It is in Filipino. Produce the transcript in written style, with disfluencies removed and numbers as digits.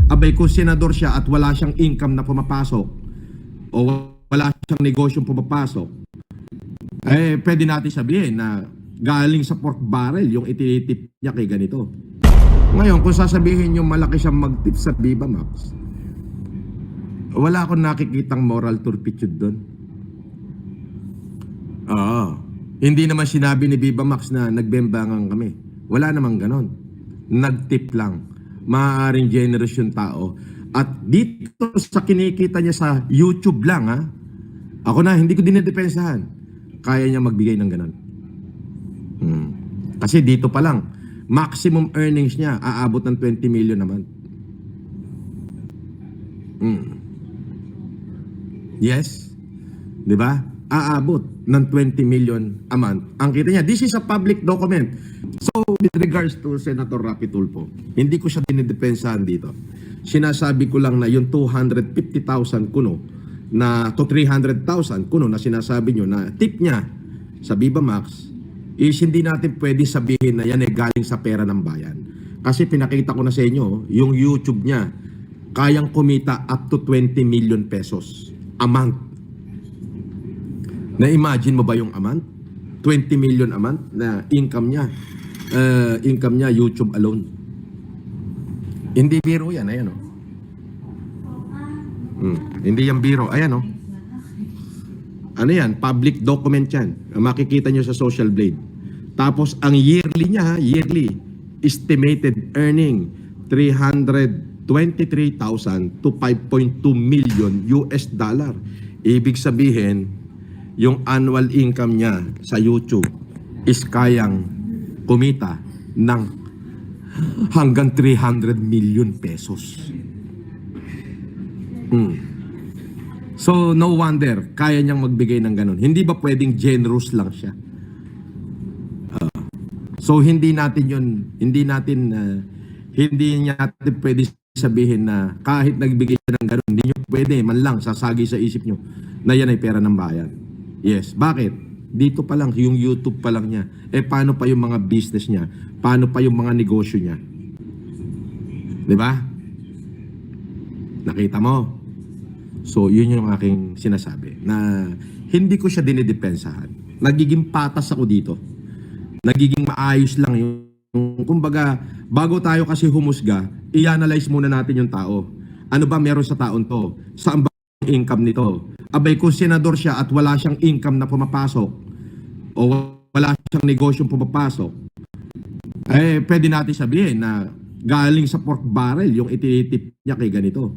Abay, kung senador siya at wala siyang income na pumapasok o wala siyang negosyong pumapasok, eh, pwede natin sabihin na galing sa pork barrel yung itinitip niya kay ganito. Ngayon, kung sasabihin yung malaki siyang mag-tip sa Viva Max, wala akong nakikitang moral turpitude doon. Oo. Hindi naman sinabi ni Viva Max na nagbembangan kami. Wala namang ganon. Nag-tip lang. Maaaring generous yung tao. At dito sa kinikita niya sa YouTube lang, ha? Ako na, hindi ko dinidepensahan. Kaya niya magbigay ng ganon. Kasi dito pa lang, maximum earnings niya, aabot ng 20 million naman. Yes? Di ba? Aabot ng 20 million a month. Ang kita niya, this is a public document. So, with regards to Senator Rapi Tulfo, hindi ko siya dinidepensahan dito. Sinasabi ko lang na yung 250,000 kuno na to 300,000 kuno na sinasabi nyo na tip niya sa Viva Max is hindi natin pwede sabihin na yan ay galing sa pera ng bayan. Kasi pinakita ko na sa inyo, yung YouTube niya, kayang kumita up to 20 million pesos a month. Na-imagine mo ba yung a month? 20 million a month na income niya. Income niya, YouTube alone. Hindi biro yan, ayan o. Hindi yan biro, ayan o. Ano yan? Public document yan. Makikita nyo sa Social Blade. Tapos ang yearly niya, yearly estimated earning 323,000 to 5.2 million US dollar. Ibig sabihin, yung annual income niya sa YouTube is kayang kumita ng hanggang 300 million pesos. So, no wonder, kaya niyang magbigay ng ganun. Hindi ba pwedeng generous lang siya? So, hindi natin pwede sabihin na kahit nagbigay siya ng ganun, hindi nyo pwede, man lang, sasagi sa isip nyo na yan ay pera ng bayan. Yes. Bakit? Dito pa lang, yung YouTube pa lang niya. Eh, paano pa yung mga business niya? Paano pa yung mga negosyo niya? Diba? Nakita mo? So, yun yung aking sinasabi na hindi ko siya dinidepensahan. Nagiging patas ako dito. Nagiging maayos lang yung kumbaga, bago tayo kasi humusga, i-analyze muna natin yung tao. Ano ba meron sa taon to? Saan ba yung income nito? Abay, kung senador siya at wala siyang income na pumapasok o wala siyang negosyong pumapasok, eh, pwede natin sabihin na galing sa pork barrel yung itinitip niya kay ganito.